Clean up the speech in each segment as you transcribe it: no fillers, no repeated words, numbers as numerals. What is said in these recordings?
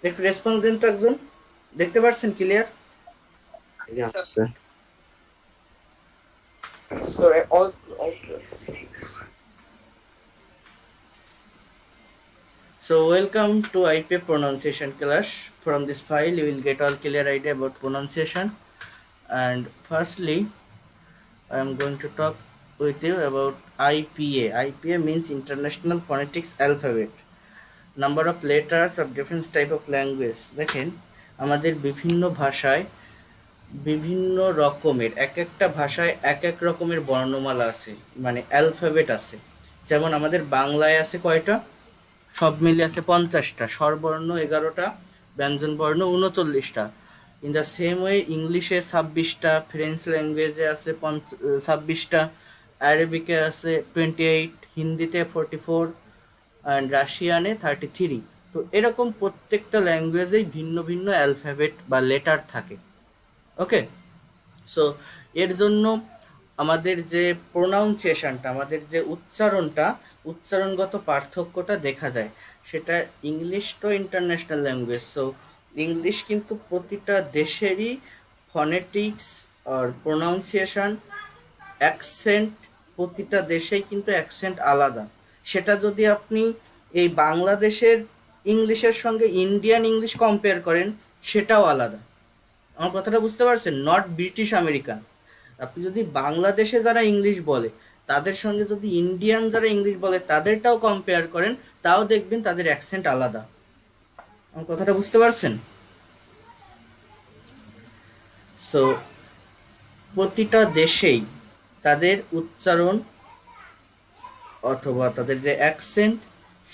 একটু রেসপন্স দিন তো একজন। দেখতে পাচ্ছেন clear? Yeah, sir. So also So welcome to IPA pronunciation class. From this file you will get all clear idea about pronunciation. And firstly, I am going to talk with you about IPA. IPA means International Phonetics Alphabet. Number of letters of different type of language. দেখেন আমাদের বিভিন্ন ভাষায় বিভিন্ন রকমের এক একটা ভাষায় এক এক রকমের বর্ণমালা আছে, মানে অ্যালফাবেট আছে। যেমন আমাদের বাংলায় আছে কয়টা? সব মিলিয়ে আছে 50টা, স্বরবর্ণ 11টা, ব্যঞ্জনবর্ণ 39টা। ইন দ্য সেম ওয়ে ইংলিশে 26টা, ফ্রেঞ্চ ল্যাঙ্গুয়েজে আছে 26টা, অ্যারাবিকে আছে 28, হিন্দিতে 44 অ্যান্ড রাশিয়ানে 33। তো এরকম প্রত্যেকটা ল্যাঙ্গুয়েজেই ভিন্ন ভিন্ন অ্যালফাবেট বা লেটার থাকে। ওকে, সো এর জন্য আমাদের যে প্রোনাউন্সিয়েশনটা, আমাদের যে উচ্চারণগত পার্থক্যটা দেখা যায়। সেটা ইংলিশ তো ইন্টারন্যাশনাল ল্যাঙ্গুয়েজ, সো ইংলিশ কিন্তু প্রতিটা দেশেরই ফনেটিক্স আর প্রোনাউন্সিয়েশন, অ্যাকসেন্ট, প্রতিটা দেশেই কিন্তু অ্যাকসেন্ট আলাদা। সেটা যদি আপনি এই বাংলাদেশের ইংলিশের সঙ্গে ইন্ডিয়ান ইংলিশ কম্পেয়ার করেন, সেটাও আলাদা। আমার কথাটা বুঝতে পারছেন? Not British American. আপনি যদি বাংলাদেশে যারা ইংলিশ বলে তাদের সঙ্গে যদি ইন্ডিয়ান যারা ইংলিশ বলে তাদেরটাও কম্পেয়ার করেন, তাও দেখবেন তাদের অ্যাকসেন্ট আলাদা। আমার কথাটা বুঝতে পারছেন? সো প্রতিটা দেশেই তাদের উচ্চারণ অথবা তাদের যে অ্যাকসেন্ট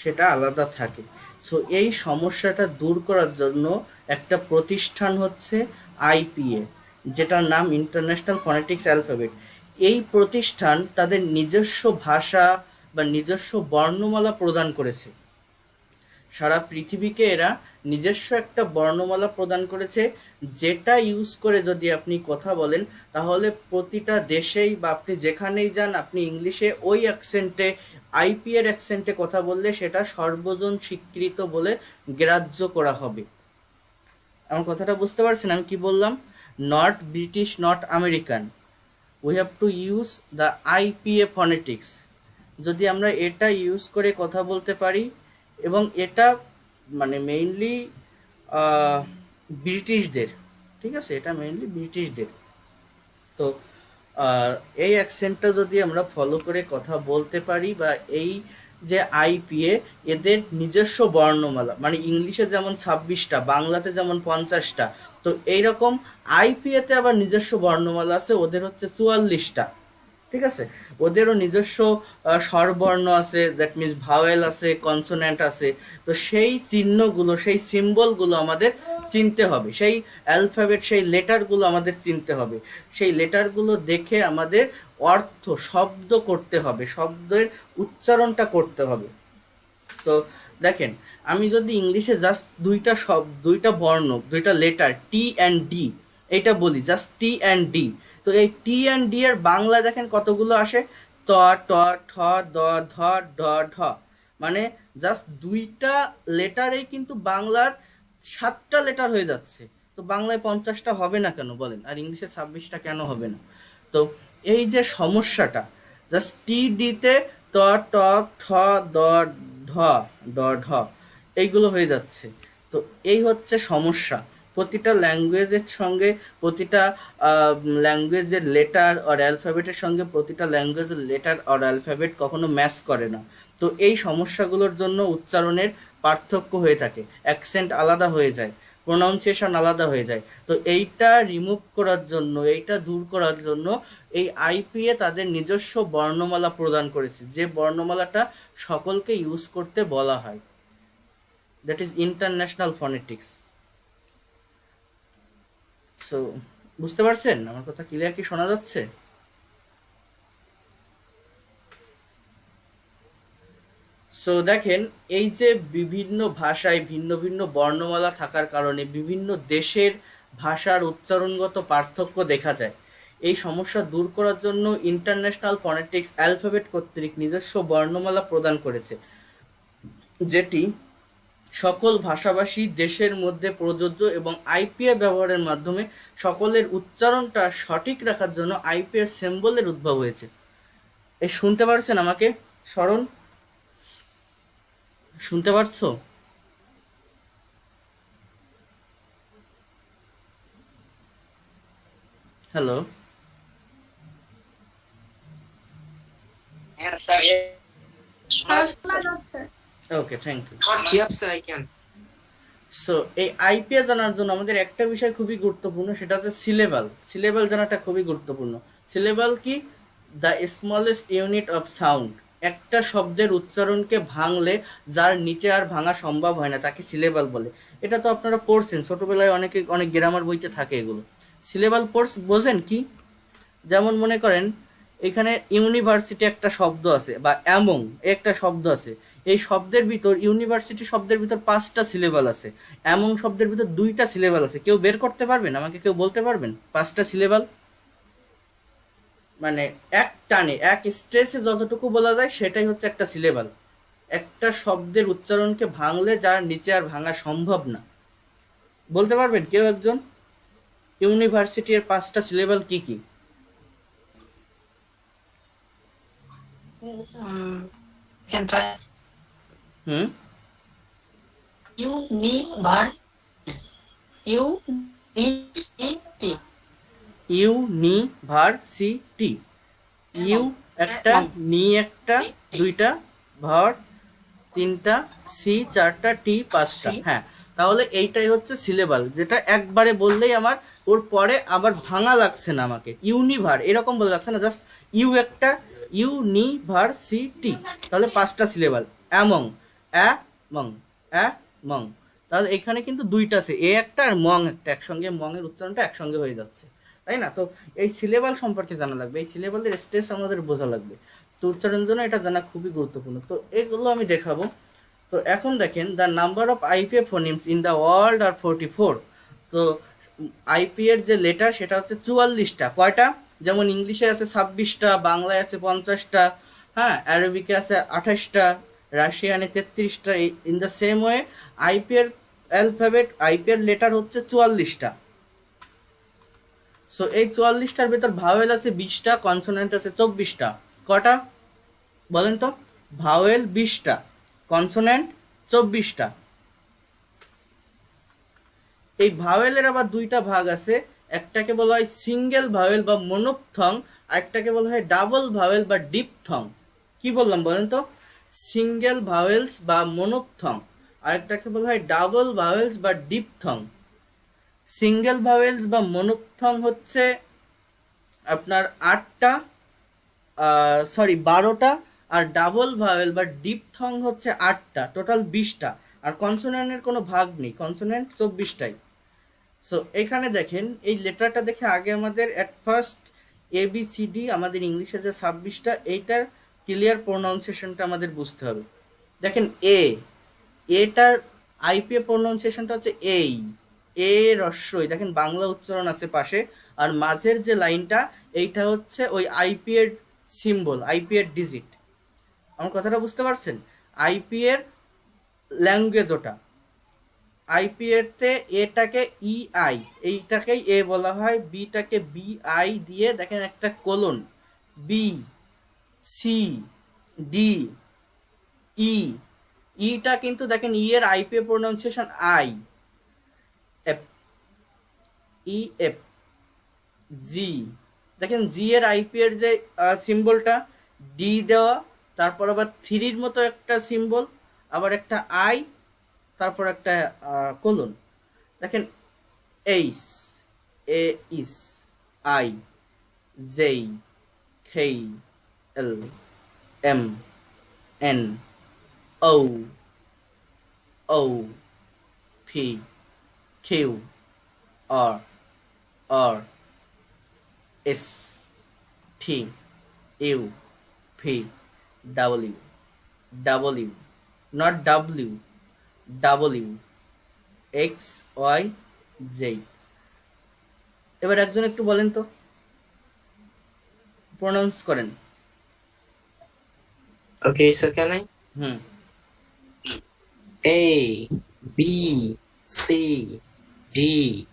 সেটা আলাদা থাকে। সো এই সমস্যাটা দূর করার জন্য একটা প্রতিষ্ঠান হচ্ছে আইপিএ, যেটার নাম ইন্টারন্যাশনাল ফনেটিক্স অ্যালফাবেট। এই প্রতিষ্ঠান তাদের নিজস্ব ভাষা বা নিজস্ব বর্ণমালা প্রদান করেছে। সারা পৃথিবীকে এরা নিজস্ব একটা বর্ণমালা প্রদান করেছে, যেটা ইউজ করে যদি আপনি কথা বলেন তাহলে প্রতিটা দেশেই বা আপনি যেখানেই যান আপনি ইংলিশে ওই অ্যাকসেন্টে, আইপিএর অ্যাকসেন্টে কথা বললে সেটা সর্বজন স্বীকৃত বলে গ্রাহ্য করা হবে। আমার কথাটা বুঝতে পারছেন আমি কি বললাম? Not British, not American, we have to use the IPA phonetics. যদি আমরা এটা ইউজ করে কথা বলতে পারি, এবং এটা মানে মেইনলি ব্রিটিশদের, ঠিক আছে, এটা মেইনলি ব্রিটিশদের। তো আহ, এই অ্যাকসেন্টটা যদি আমরা ফলো করে কথা বলতে পারি, বা এই যে আইপিএ, এদের নিজস্ব বর্ণমালা, মানে ইংলিশে যেমন 26টা, বাংলাতে যেমন 50টা, তো এইরকম আইপিএতে আবার নিজস্ব বর্ণমালা আছে, ওদের হচ্ছে 44টা। ঠিক আছে, ওদেরও নিজস্ব স্বরবর্ণ আছে, দ্যাট মিনস ভাওয়েল আছে, কনসোনেন্ট আছে। তো সেই চিহ্নগুলো, সেই সিম্বলগুলো আমাদের চিনতে হবে, সেই অ্যালফাবেট, সেই লেটারগুলো আমাদের চিনতে হবে। সেই লেটারগুলো দেখে আমাদের অর্থ, শব্দ করতে হবে, শব্দের উচ্চারণটা করতে হবে। তো দেখেন, আমি যদি ইংলিশে জাস্ট দুইটা বর্ণ, দুইটা লেটার টি অ্যান্ড ডি, এটা বলি জাস্ট টি অ্যান্ড ডি, তো এই টি অ্যান্ড ডি এর বাংলা দেখেন কতগুলো আসে? ত, ট, ঠ, দ, ধ, ঢ, ঢ। মানে জাস্ট দুইটা লেটারেই কিন্তু বাংলার 7টা লেটার হয়ে যাচ্ছে। তো বাংলায় 50টা হবে না কেন বলেন, আর ইংলিশে 26টা কেন হবে না? তো এই যে সমস্যাটা, জাস্ট টি ডিতে ত, ট, ঠ, দ, ঢ, ড, ঢ, এইগুলো হয়ে যাচ্ছে। তো এই হচ্ছে সমস্যা। প্রতিটা ল্যাঙ্গুয়েজের সঙ্গে, প্রতিটা ল্যাঙ্গুয়েজের লেটার আর অ্যালফাবেটের সঙ্গে প্রতিটা ল্যাঙ্গুয়েজের লেটার আর অ্যালফাবেট কখনো ম্যাচ করে না। তো এই সমস্যাগুলোর জন্য উচ্চারণের পার্থক্য হয়ে থাকে, অ্যাকসেন্ট আলাদা হয়ে যায়, প্রোনাউন্সিয়েশন আলাদা হয়ে যায়। তো এইটা রিমুভ করার জন্য, এইটা দূর করার জন্য এই আইপিএ তাদের নিজস্ব বর্ণমালা প্রদান করেছে, যে বর্ণমালাটা সকলকে ইউজ করতে বলা হয়, that is international phonetics. So বুঝতে পারছেন আমার কথা? ক্লিয়ার কি শোনা যাচ্ছে? সো দেখেন, এই যে বিভিন্ন ভাষায় ভিন্ন ভিন্ন বর্ণমালা থাকার কারণে বিভিন্ন দেশের ভাষার উচ্চারণগত পার্থক্য দেখা যায়। এই সমস্যা দূর করার জন্য ইন্টারন্যাশনাল ফনেটিক্স অ্যালফাবেট কর্তৃক নিজস্ব বর্ণমালা প্রদান করেছে, যেটি সকল ভাষাভাষী দেশের মধ্যে প্রযোজ্য এবং আইপিএ ব্যবহারের মাধ্যমে সকলের উচ্চারণটা সঠিক রাখার জন্য আইপিএ সিম্বলের উদ্ভব হয়েছে। এই শুনতে পারছেন আমাকে? স্মরণ শুনতে পারছো? Hello, Yes, sir. Yes. Okay, thank you. Yep, sir, I can. So এই আইপিএ জানার জন্য আমাদের একটা বিষয় খুবই গুরুত্বপূর্ণ, সেটা হচ্ছে সিলেবাল। সিলেবাল জানাটা খুবই গুরুত্বপূর্ণ। সিলেবাল কি? The smallest unit of sound. একটা শব্দের উচ্চারণকে ভাঙলে যার নিচে আর ভাঙা সম্ভব হয় না তাকে সিলেবাল বলে। এটা তো আপনারা পড়ছেন ছোটবেলায়, অনেক গ্রামার বইতে থাকে এগুলো। সিলেবাল বোঝেন কি? যেমন মনে করেন এখানে ইউনিভার্সিটি একটা শব্দ আছে বা অ্যামং একটা শব্দ আছে। এই শব্দের ভিতর, ইউনিভার্সিটি শব্দের ভিতর 5টা সিলেবাল আছে, অ্যামং শব্দের ভিতর 2টা সিলেবাল আছে। কেউ বের করতে পারবেন? আমাকে কেউ বলতে পারবেন 5টা সিলেবাল? মানে এক টানে এক স্ট্রেসে যতটুকু বলা যায় সেটাই হচ্ছে একটা সিলেবাল। একটা শব্দের উচ্চারণকে ভাঙলে যার নিচে আর ভাঙা সম্ভব না। বলতে পারবেন কেউ একজন ইউনিভার্সিটির 5টা সিলেবাল কি কি? Can try. Hmm University. University. ইউ একটা, নি একটা, 2টা, ভার 3টা, সি 4টা, টি 5টা। হ্যাঁ, তাহলে এইটাই হচ্ছে সিলেবাল, যেটা একবারে বললেই আমার ওর পরে আবার ভাঙা লাগছে না, আমাকে ইউনিভার এরকম বলে লাগছে না, জাস্ট ইউ একটা, ইউনিভার্সিটি। তাহলে 5টা সিলেবাল। Among, among, among. তাহলে এখানে কিন্তু 2টা আছে, এ একটা আর মং একটা, একসঙ্গে মংয়ের উচ্চারণটা একসঙ্গে হয়ে যাচ্ছে, তাই না? তো এই সিলেবাল সম্পর্কে জানা লাগবে, এই সিলেবালের স্ট্রেস আমাদের বোঝা লাগবে। তো উচ্চারণের জন্য এটা জানা খুবই গুরুত্বপূর্ণ। তো এগুলো আমি দেখাবো। তো এখন দেখেন, the number of IPA phonemes in the world are 44। তো আইপি এর যে লেটার সেটা হচ্ছে 44টা। কয়টা? যেমন ইংলিশে আছে 26টা, বাংলায় আছে 50টা, হ্যাঁ, অ্যারবিকে আছে 28টা, রাশিয়ানে 33টা। In the same way IPA এর অ্যালফাবেট, আইপি এর লেটার হচ্ছে 44টা। সো এই 44টার ভেতর ভাওয়েল আছে 20টা, কনসোনেন্ট আছে 24টা। কটা বলেন তো? ভাওয়েল 20টা, কনসোনেন্ট 24টা। এই ভাওয়েলের আবার 2টা ভাগ আছে, একটাকে বলা হয় সিঙ্গেল ভাওয়েল বা মনোপথং, আরেকটাকে বলা হয় ডাবল ভাওয়েল বা ডিপথং। কি বললাম বলেন তো? সিঙ্গেল ভাওয়েলস বা মনোপথং, আরেকটাকে বলা হয় ডাবল ভাওয়েলস বা ডিপথং। সিঙ্গেল ভাওয়েলস বা মনোপথং হচ্ছে আপনার 8টা, 12টা, আর ডাবল ভাওয়েল বা ডিপথং হচ্ছে 8টা, টোটাল 20টা। আর কনসোনেন্টের কোনো ভাগ নেই, কনসোনেন্ট 24টাই। সো এখানে দেখেন, এই লেটারটা দেখে আগে আমাদের অ্যাট ফার্স্ট ABCD আমাদের ইংলিশে যে 26টা, এইটার ক্লিয়ার প্রোনাউন্সিয়েশনটা আমাদের বুঝতে হবে। দেখেন এটার আইপিএ প্রোনাউন্সিয়েশনটা হচ্ছে এই, এ রস্যই। দেখেন বাংলা উচ্চারণ আছে পাশে, আর মাঝের যে লাইনটা এইটা হচ্ছে ওই আইপি এর সিম্বল, আইপি এর ডিজিট। আমার কথাটা বুঝতে পারছেন? আইপি এর ল্যাঙ্গুয়েজ ওটা। আইপি এরতে এটাকে ইআই, এইটাকেই এ বলা হয়, বিটাকে বিআই দিয়ে দেখেন একটা colon, B C D E. ইটা কিন্তু দেখেন ই এর IPA pronunciation I, F, E F, G. দেখেন জি এর আইপি এর যে সিম্বলটা ডি দেওয়া, তারপর আবার থ্রির মতো একটা সিম্বল, আবার একটা আই, তারপর একটা কোলন। দেখেন এইস, এ ইস, I, J, K, L, M, N, O, O, P, Q, R, S, T, U, V, W, W, not W, W, X, Y, Z. এবার একজন একটু বলেন তো, প্রোনাউন্স করেন। Okay, so can I? Hmm A B C D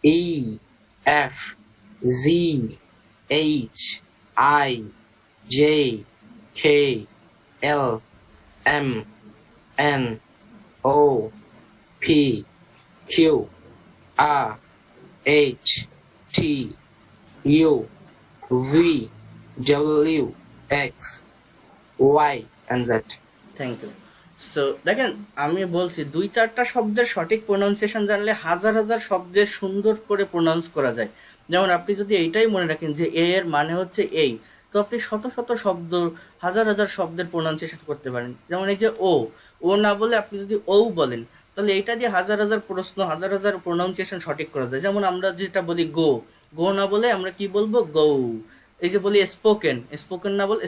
E F Z H I J K L M N O P Q R H T U V W X Y and Z. Thank you. So দেখেন, আমি বলছি 2-4টা শব্দের সঠিক pronunciation জানলে হাজার হাজার শব্দের সুন্দর করে প্রোনাউন্স করা যায়। যেমন আপনি যদি এইটাই মনে রাখেন যে এ এর মানে হচ্ছে এই, তো আপনি শত শত শব্দ, হাজার হাজার শব্দের প্রোনাউন্সিয়েশন করতে পারেন। যেমন এই যে ও না বলে আপনি যদি ও বলেন, তাহলে এইটা দিয়ে হাজার হাজার প্রশ্ন, হাজার হাজার প্রোনাউন্সিয়েশন সঠিক করা যায়। যেমন আমরা যেটা বলি গো না বলে আমরা কি বলবো, গৌ। এই যে বলি স্পোকেন না বলে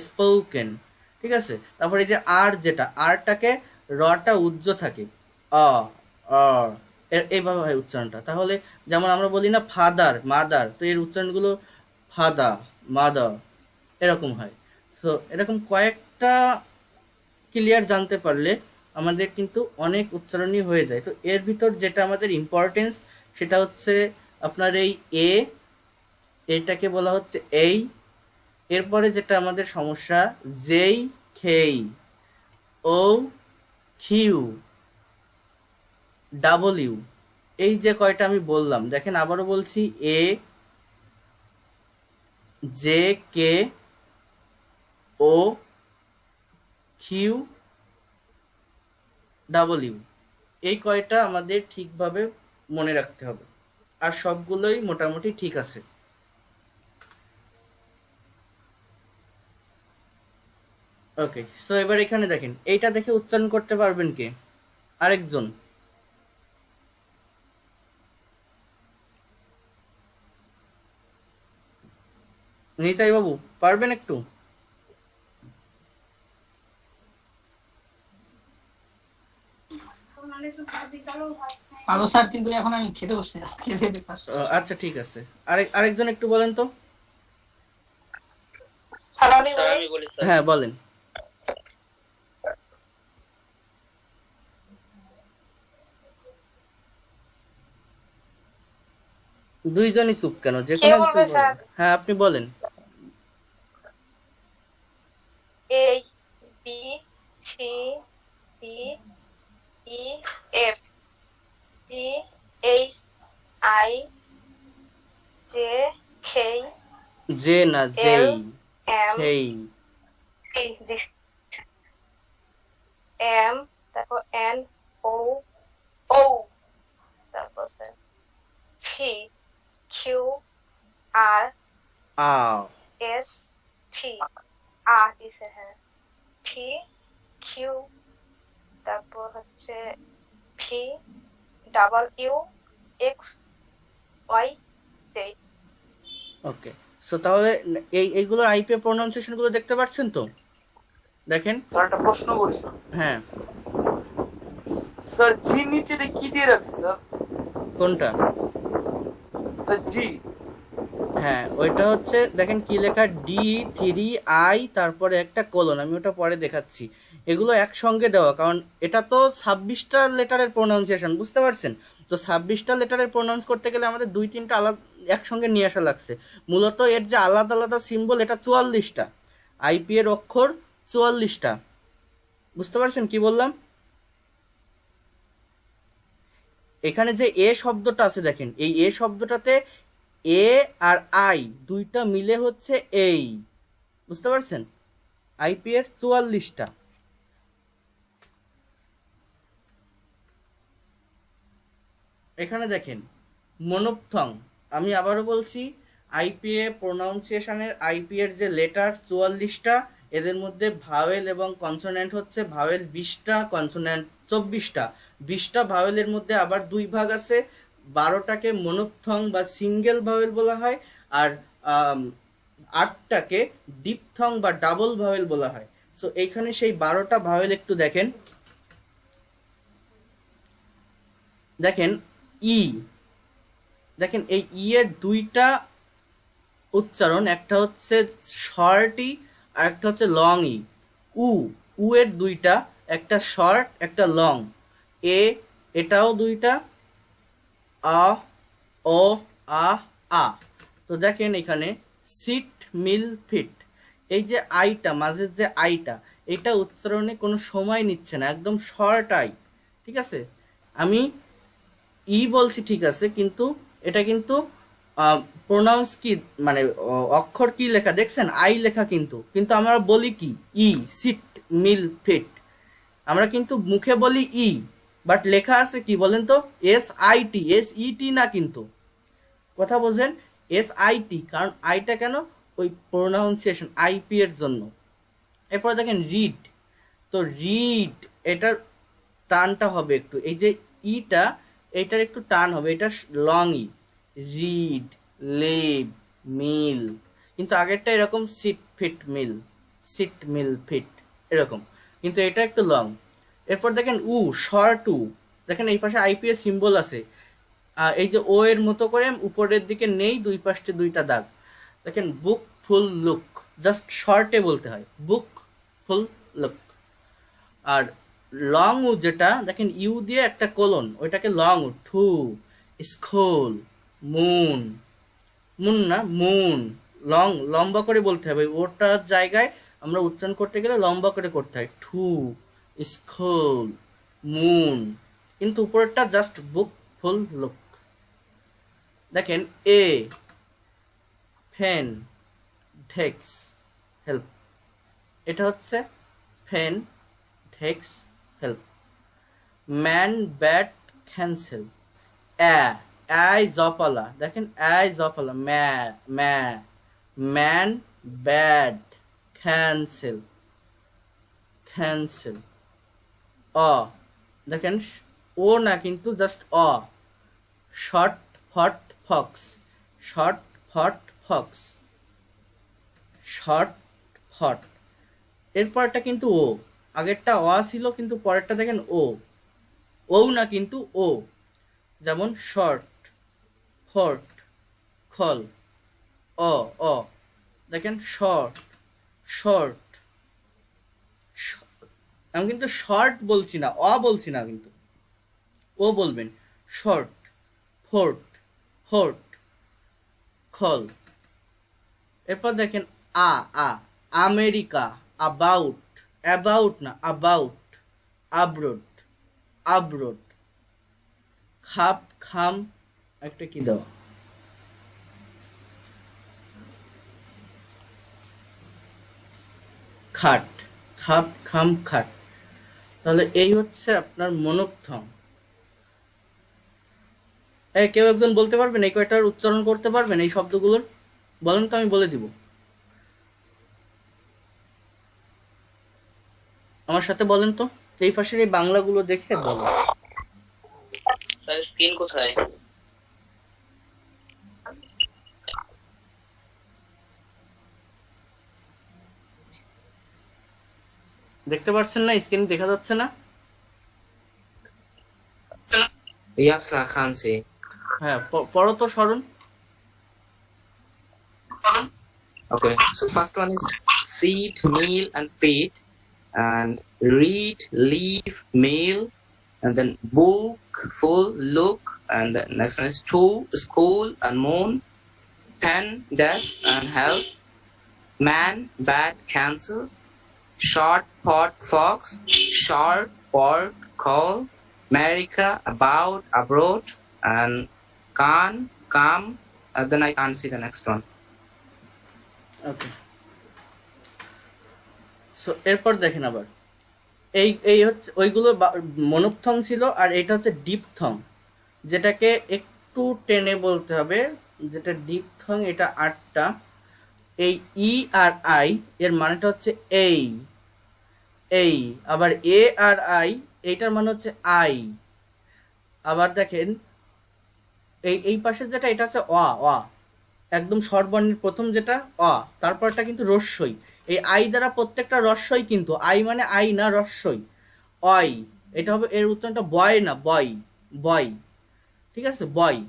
স্পোকেন। ঠিক আছে, তারপরে এই যে আর, যেটা আরটাকে রটা উজ্জ থাকে, অ অ এইভাবে হয় উচ্চারণটা। তাহলে যেমন আমরা বলি না মাদার, তো এর উচ্চারণগুলো মাদা এরকম হয়। সো এরকম কয়েকটা ক্লিয়ার জানতে পারলে আমাদের কিন্তু অনেক উচ্চারণই হয়ে যায়। তো এর ভিতর যেটা আমাদের ইম্পর্টেন্স সেটা হচ্ছে আপনার এই এটাকে বলা হচ্ছে এই। এরপরে যেটা আমাদের সমস্যা, যেই, খেই, ও, কিউ, ডাবলিউ, এই যে কয়টা আমি বললাম, দেখেন আবারও বলছি, এ, জে, কে, ও, কিউ, ডাবলিউ, এই কয়টা আমাদের ঠিকভাবে মনে রাখতে হবে। আর সবগুলোই মোটামুটি ঠিক আছে। ওকে, সো এবার এখানে দেখেন, এইটা দেখে উচ্চারণ করতে পারবেন কে? আরেকজন। নিতাই বাবু, পারবেন একটু? পারো স্যার, কিন্তু এখন আমি খেতে বসছি না, খেতে দেখতে আসছি। আচ্ছা ঠিক আছে, আরেকজন একটু বলেন তো। হ্যাঁ বলেন। দুইজনই চুপ কেন? যে কোনো একজন বলেন। হ্যাঁ আপনি বলেন। A B C D E F G H I J K যে না, যেই, M সেই, M, তারপর N O O, তারপর P Q R আও, S T দিছে, হ্যাঁ, P Q, তারপর হচ্ছে P W X Y Z। ওকে। সো তাহলে এইগুলোর আইপিএ প্রোনাউন্সিয়েশন গুলো দেখতে পাচ্ছেন তো? দেখেন স্যার একটা প্রশ্ন করি স্যার। হ্যাঁ। স্যার জি নিচে কি দিয়ে রাখছে স্যার? কোনটা? স্যার জি। হ্যাঁ ওইটা হচ্ছে, দেখেন কি লেখা, D3I, তারপরে একটা কোলন, আমি ওটা পরে দেখাচ্ছি। এগুলো একসঙ্গে দেওয়া, কারণ এটা তো 26টা লেটারের প্রোনাউন্সিয়েশন, বুঝতে পারছেন? তো 26টা লেটারের প্রোনাউন্স করতে গেলে আমাদের 2-3টা আলাদা একসঙ্গে নিয়ে আসা লাগছে। মূলত এর যে আলাদা আলাদা সিম্বল, এটা 44টা আইপি এর অক্ষর, 44টা। বুঝতে পারছেন কি বললাম? এখানে যে এ শব্দটা আছে, দেখেন এই এ শব্দটাতে এ আর আই দুইটা মিলে হচ্ছে এই, বুঝতে পারছেন? আইপি এর 44টা। এখানে দেখেন মনোপথং, আমি আবারও বলছি, আইপিএ প্রোনাউন্সিয়েশনের আইপি এর যে লেটার 44টা, এদের মধ্যে ভাওয়েল এবং কনসোনেন্ট হচ্ছে, ভাওয়েল 20টা, কনসোনেন্ট 24টা। 20টা ভাওয়েলের মধ্যে আবার দুই ভাগ আছে, 12টাকে মনোপথং বা সিঙ্গেল ভাওয়েল বলা হয়, আর 8টাকে ডিপথং বা ডাবল ভাওয়েল বলা হয়। সো এইখানে সেই 12টা ভাওয়েল একটু দেখেন। দেখেন ই, দেখেন এই ই এর দুইটা উচ্চারণ, একটা হচ্ছে শর্ট ই আর একটা হচ্ছে লং ই। উ এর দুইটা, একটা শর্ট একটা লং। এ এটাও দুইটা, আ ও আ আ। তো দেখেন এখানে সিট মিল ফিট, এই যে আইটা মাঝের যে আইটা, এটা উচ্চারণে কোনো সময় নিচ্ছে না, একদম শর্ট আই। ঠিক আছে, আমি ই বলছি ঠিক আছে, কিন্তু এটা কিন্তু প্রোনাউন্স কি মানে অক্ষর কি লেখা দেখছেন, আই লেখা, কিন্তু কিন্তু আমরা বলি কি ই, সিট মিল ফিট। আমরা কিন্তু মুখে বলি ই, বাট লেখা আছে কি বলেন তো, S I T, S E T না কিন্তু, কথা বোঝেন, এস আই টি, কারণ আইটা কেন, ওই প্রোনাউন্সিয়েশন আইপি এর জন্য। এরপর দেখেন রিড, তো রিড এটার টানটা হবে একটু, এই যে ইটা এটার একটু টান হবে, এটা লং ই, রিড, লিভ, মিল, কিন্তু আগেরটা এরকম সিট ফিট মিল, সিট মিল ফিট এরকম, কিন্তু এটা একটু লং। এরপর দেখেন উ, শর্ট উ, দেখেন এই পাশে আইপিএস সিম্বল আছে, এই যে ও এর মতো করে উপরের দিকে নেই, দুই পাশে দুইটা দাগ। দেখেন বুক ফুল লুক, জাস্ট শর্টে বলতে হয় বুক ফুল লুক। আর লং উ যেটা দেখেন ইউ দিয়ে একটা কোলন, ওইটাকে লং উ, টু, স্কুল, মুন, মুন না মুন, লং, লম্বা করে বলতে হবে, ওটার জায়গায় আমরা উচ্চারণ করতে গেলে লম্বা করে করতে হয়, টু, স্কুল, মুন, কিন্তু উপরেরটা জাস্ট বুক ফুল লুক। দেখেন এ, ফেন, ঢেক্স, হেল্প, এটা হচ্ছে ফেন, ঢেক্স, হেল্প। ম্যান, ব্যাট, ক্যান্সেল, আই জপালা, দেখেন আই জপালা, ম্যান, ব্যাড, ক্যান্সেল, ক্যান্সেল। অ, দেখেন ও না কিন্তু জাস্ট অ, short pot fox, short pot fox, short pot. এরপরটা কিন্তু ও, আগেরটা অ ছিল কিন্তু পরেরটা দেখেন ও, ও না কিন্তু ও, যেমন শর্ট, ফর্ট, খল, অ, অ, দেখেন শর্ট, শর্ট, আমি কিন্তু শর্ট বলছি না, অ বলছি না, কিন্তু ও বলবেন, শর্ট, ফোর্ট, ফোর্ট, খল। এরপর দেখেন আ, আমেরিকা, অ্যাবাউট, অ্যাবাউট না অ্যাবাউট, আব্রোড, আব্রোড। খাপ, খাম, একটা কি দেওয়া, খাট, খাপ, খাম, খাট। তাহলে এই হচ্ছে আপনার মনোপথম। কেউ একজন বলতে পারবেন এই কয়টার উচ্চারণ করতে পারবেন এই শব্দগুলোর, বলেন তো, আমি বলে দিব, আমার সাথে বলেন তো, এই পাশের এই বাংলাগুলো দেখে বলো। স্যার স্ক্রিন কোথায়? দেখতে পাচ্ছেন না, স্ক্রিন দেখা যাচ্ছে না? ইয়াপ স্যার খানসি। হ্যাঁ, পড়ো তো স্মরণ। Okay, so first one is seat, meal, and feed, and read, leave, meal, and then book, full, look, and the next one is to, school, and moon, pen, desk, and help, man, bad, cancel, short, pot, fox, short, port, call, America, about, abroad, and can, come, and then I can't see the next one. Okay, so এরপর দেখেন আবার এই এই হচ্ছে ওইগুলো মনোপথং ছিল, আর এটা হচ্ছে ডিপথং, যেটাকে একটু টেনে বলতে হবে, যেটা ডিপথং, এটা 8টা। এই ই আর আই এর মানেটা হচ্ছে এই, এই, আবার এ আর আই এইটার মানে হচ্ছে আই। আবার দেখেন এই পাশে যেটা, এটা হচ্ছে অ, অ, একদম স্বরবর্ণের প্রথম যেটা অ, তারপরটা কিন্তু রস্যই, এই আই দ্বারা প্রত্যেকটা রস্যই, কিন্তু আই মানে আই না, রস্যই, অই, এটা হবে এর উত্তরটা বয় না, বয়, বয়, ঠিক আছে, বয়।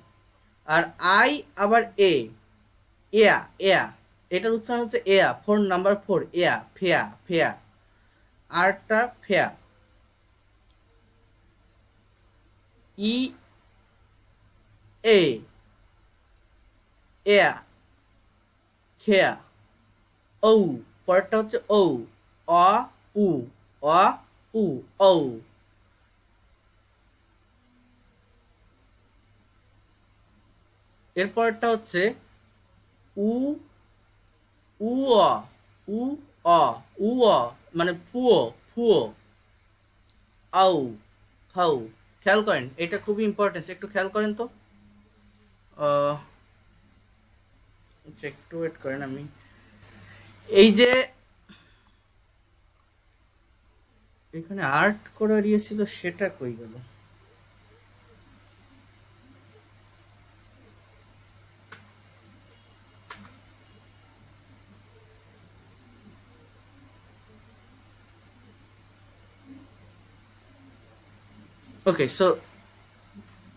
আর আই আবার এ, এয়া, এয়া, এটার উচ্চারণ হচ্ছে এয়া, 4 নাম্বার 4, এয়া, ফেয়া, ফেয়া, আরটা ফেয়া। ই এ এয়া খেয়া ঔ, পরেরটা হচ্ছে ঔ, অ উ, অ উ, ঔ। এরপরটা হচ্ছে উ উ অ, উ অ, উ অ মানে ফুও, ফুও, আউ, খাউ। খেয়াল করেন, এটা খুবই ইম্পর্টেন্ট, একটু খেয়াল করেন তো। আচ্ছা, একটু ওয়েট করেন, আমি এই যে এখানে আর্ট করা দিয়েছিল সেটা কই গেল? ওকে, সো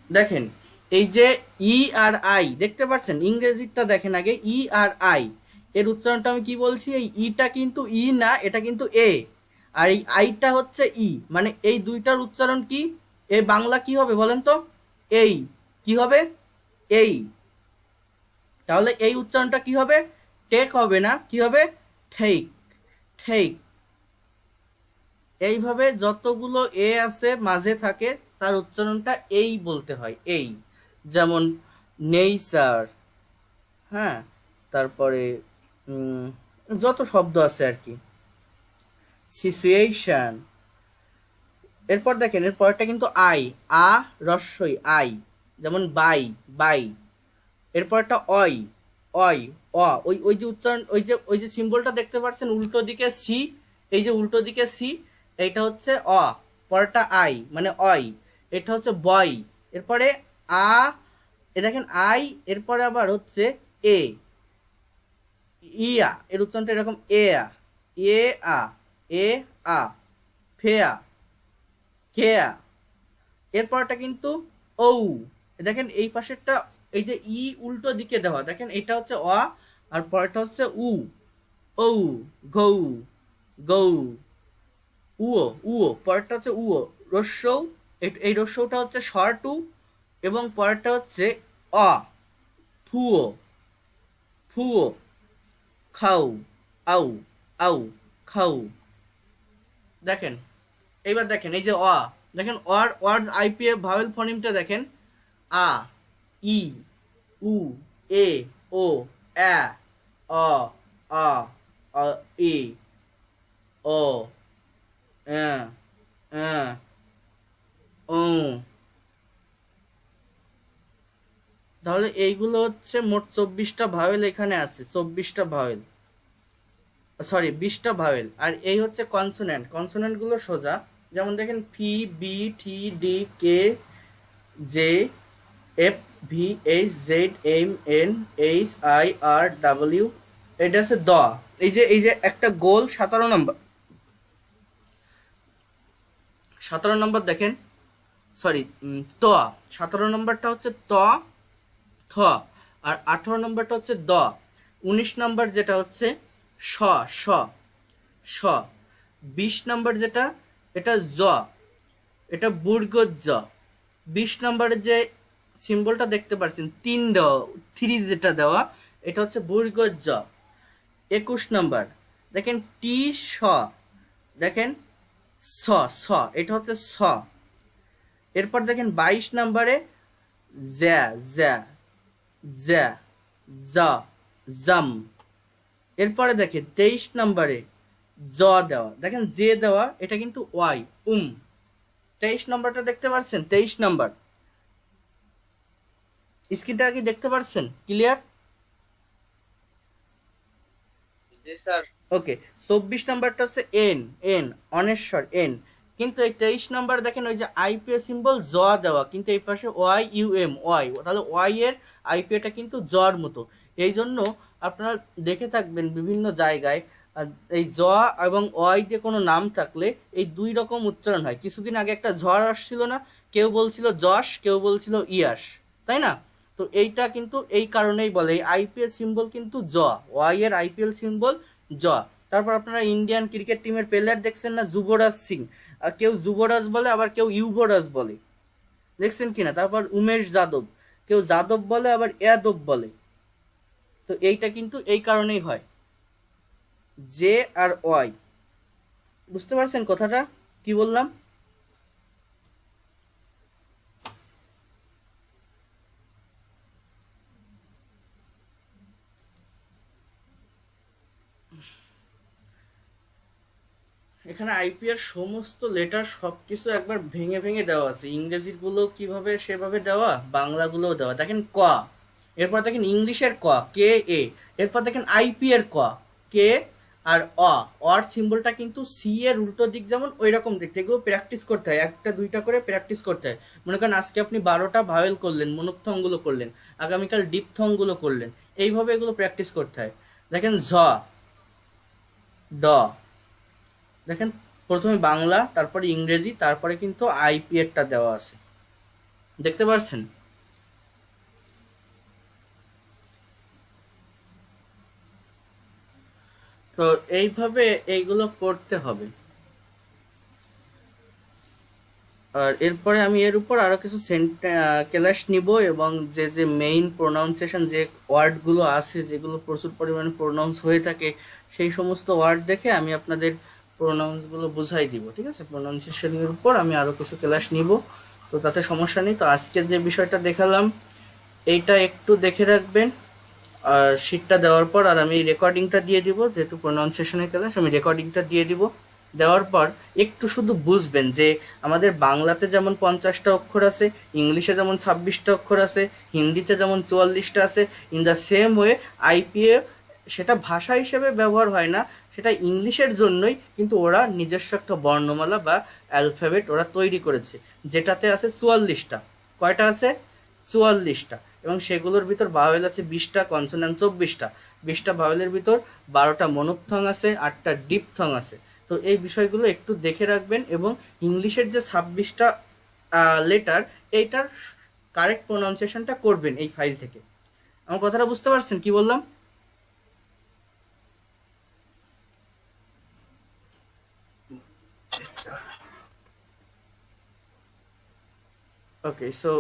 দেখেন এই যে ই আর আই দেখতে পাচ্ছেন, ইংরেজিটা দেখেন আগে, ই আর আই এর উচ্চারণটা আমি কি বলছি, এই ইটা কিন্তু ই না, এটা কিন্তু এ, আর এই আইটা হচ্ছে ই, মানে এই দুইটার উচ্চারণ কি, এই বাংলা কি হবে বলেন তো, এই কি হবে, এই, তাহলে এই উচ্চারণটা কি হবে, টেক হবে না, কি হবে, ঠেক, ঠেক। এইভাবে যতগুলো এ আছে মাঝে থাকে তার উচ্চারণটা এই বলতে হয়, এই, যেমন নেইচার, হ্যাঁ, তারপরে যত শব্দ আছে আর কি, সিচুয়েশন। এরপর দেখেন এরপরটা কিন্তু আই, আ রস্যই আই, যেমন বাই, বাই। এরপরটা অই, অই, অ, ওই ওই যে উচ্চারণ, ওই যে সিম্বলটা দেখতে পাচ্ছেন উল্টো দিকে সি, এই যে উল্টো দিকে সি, এইটা হচ্ছে অ, পরটা আই মানে অই, এটা হচ্ছে বয়। এরপরে আ, এ দেখেন আই, এরপরে আবার হচ্ছে এ, ইয়া, এর উচ্চারণটা এরকম, এ আ, এ আ, এ আ, ফেয়া, কেয়া। এরপরটা কিন্তু ঔ, দেখেন এই পাশেরটা, এই যে ই উল্টো দিকে দেওয়া, দেখেন এটা হচ্ছে অ, আর পরেরটা হচ্ছে উ, ঔ, গৌ, গৌ, উও, উও, পরেরটা হচ্ছে উও, রস্যৌ, এই রস্যৌটা হচ্ছে স্বর টু, এবং পরেরটা হচ্ছে অ, ফুও, ফুও, খাও, আউ, আউ, খাও। দেখেন এইবার দেখেন এই যে অ, দেখেন অর, অর আইপিএ ভাওয়েল ফনিমটা দেখেন, আ, ই, উ, এ, ও, এ, অ, আ, ই, ও, এ, এ, ও। তাহলে এইগুলো হচ্ছে মোট 24টা ভাওয়েল এখানে আছে, 24টা ভাওয়েল, সরি 20টা ভাওয়েল। আর এই হচ্ছে কনসোনেন্ট, কনসোনেন্ট গুলো সোজা, যেমন দেখেন P, B, T, D, K, J, F, V, H, Z, M, N, H, I, R, W. এটা হচ্ছে দ, এই যে একটা গোল 17 নম্বর, 17 নম্বর দেখেন, সরি ত, 17 নম্বরটা হচ্ছে ত, থ, আর 18 নম্বরটা হচ্ছে দ, 19 নম্বর যেটা হচ্ছে স, স, স, 20 নম্বর যেটা, এটা জ, এটা বুর্গ জ। 20 নম্বরের যে সিম্বলটা দেখতে পাচ্ছেন 3 দেওয়া, 3 যেটা দেওয়া, এটা হচ্ছে বুর্গ জ। 21 নম্বর দেখেন টি স, দেখেন স, স, এটা হচ্ছে স। এরপর দেখেন 22 নম্বরে জ্যা, জ্যা, জ্যা, জা, জাম। এরপরে দেখেন 23 নম্বরে জ দেওয়া, দেখেন জে দেওয়া, এটা কিন্তু ওয়াই, 23 নম্বরটা দেখতে পাচ্ছেন, 23 নম্বর স্ক্রিনটা কি দেখতে পাচ্ছেন ক্লিয়ার? ওকে, 24 নাম্বারটা হচ্ছে এন, এন অনেশ্বর, এন, কিন্তু এই 23 নাম্বার দেখেন ওই যে আইপিএ সিম্বল জ দেওয়া, কিন্তু এই পাশে ওয়াই ইউ এম, ওয়াই, তাহলে ওয়াই এর আইপিএটা কিন্তু জর মতো। এই জন্য আপনারা দেখে থাকবেন বিভিন্ন জায়গায় এই জ এবং ওয়াই দিয়ে কোনো নাম থাকলে এই দুই রকম উচ্চারণ হয়। কিছুদিন আগে একটা ঝড় আসছিল না, কেউ বলছিল যশ, কেউ বলছিল ইয়াস, তাই না? তো এইটা কিন্তু এই কারণেই বলে, এই আইপিএল সিম্বল কিন্তু জ, ওয়াই এর আইপিএল সিম্বল জ। তারপর আপনারা ইন্ডিয়ান ক্রিকেট টিমের প্লেয়ার দেখছেন না, যুবরাজ সিং, আর কেউ যুবরাজ বলে, আবার কেউ ইউবরাজ বলে, দেখছেন কিনা? তারপর উমেশ যাদব, কেউ যাদব বলে আবার ইয়াদব বলে। তো এইটা কিন্তু এই কারণেই হয়, জে আর ওয়াই। বুঝতে পারছেন কথাটা কি বললাম? এখানে আইপি এর সমস্ত লেটার সবকিছু একবার ভেঙে ভেঙে দেওয়া আছে, ইংরেজির গুলো কিভাবে সেভাবে দেওয়া, বাংলাগুলোও দেওয়া। দেখেন ক, এরপর দেখেন ইংলিশের ক, কে এ, এরপর দেখেন আইপি এর ক, কে আর অর সিম্বলটা কিন্তু সি এর উল্টো দিক যেমন ওই রকম দেখতে। এগুলো প্র্যাকটিস করতে হয়, একটা দুইটা করে প্র্যাকটিস করতে হয়। মনে করেন আজকে আপনি 12টা ভাওয়েল করলেন, মনোপথঙ্গুলো করলেন, আগামীকাল ডিপথঙ্গুলো করলেন, এইভাবে এগুলো প্র্যাকটিস করতে হয়। দেখেন ঝ, ড, দেখেন প্রথমে বাংলা, তারপরে ইংরেজি, তারপরে কিন্তু আইপি এরটা দেওয়া আছে, দেখতে পাচ্ছেন? তো এইভাবে এইগুলো করতে হবে। আর এরপরে আমি এর উপর আরো কিছু ক্লাস নিব, এবং যে যে মেইন প্রোনাউন্সিয়েশন যে ওয়ার্ডগুলো আছে, যেগুলো প্রচুর পরিমাণে প্রোনাউন্স হয়ে থাকে, সেই সমস্ত ওয়ার্ড দেখে আমি আপনাদের প্রোনাউন্সগুলো বুঝাই দিব। ঠিক আছে, প্রোনাউন্সিয়েশনের উপর আমি আরো কিছু ক্লাস নিব, তো তাতে সমস্যা নেই। তো আজকে যে বিষয়টা দেখালাম এইটা একটু দেখে রাখবেন। আর শিটটা দেওয়ার পর আর আমি রেকর্ডিংটা দিয়ে দিব, যেহেতু প্রোনাউন্সিয়েশনের ক্লাস, আমি রেকর্ডিংটা দিয়ে দিব। দেওয়ার পর একটু শুধু বুঝবেন যে আমাদের বাংলাতে যেমন 50টা অক্ষর আছে, ইংলিশে যেমন 26টা অক্ষর আছে, হিন্দিতে যেমন 44টা আছে, in the same way IPA সেটা ভাষা হিসেবে ব্যবহার হয় না, সেটা ইংলিশের জন্যই, কিন্তু ওরা নিজস্ব একটা বর্ণমালা বা অ্যালফাবেট ওরা তৈরি করেছে, যেটাতে আছে 44টা। কয়টা আছে? 44টা। এবং সেগুলোর ভিতর ভাওয়েল আছে 20টা, কনসোন্যান্ট 24টা। 20টা ভাওয়েলের ভিতর 12টা মনোপথং আছে, 8টা ডিপথং আছে। তো এই বিষয়গুলো একটু দেখে রাখবেন, এবং ইংলিশের যে 26টা লেটার, এইটার কারেক্ট প্রোনাউন্সিয়েশনটা করবেন এই ফাইল থেকে। আমার কথাটা বুঝতে পারছেন কি বললাম? ওকে, সো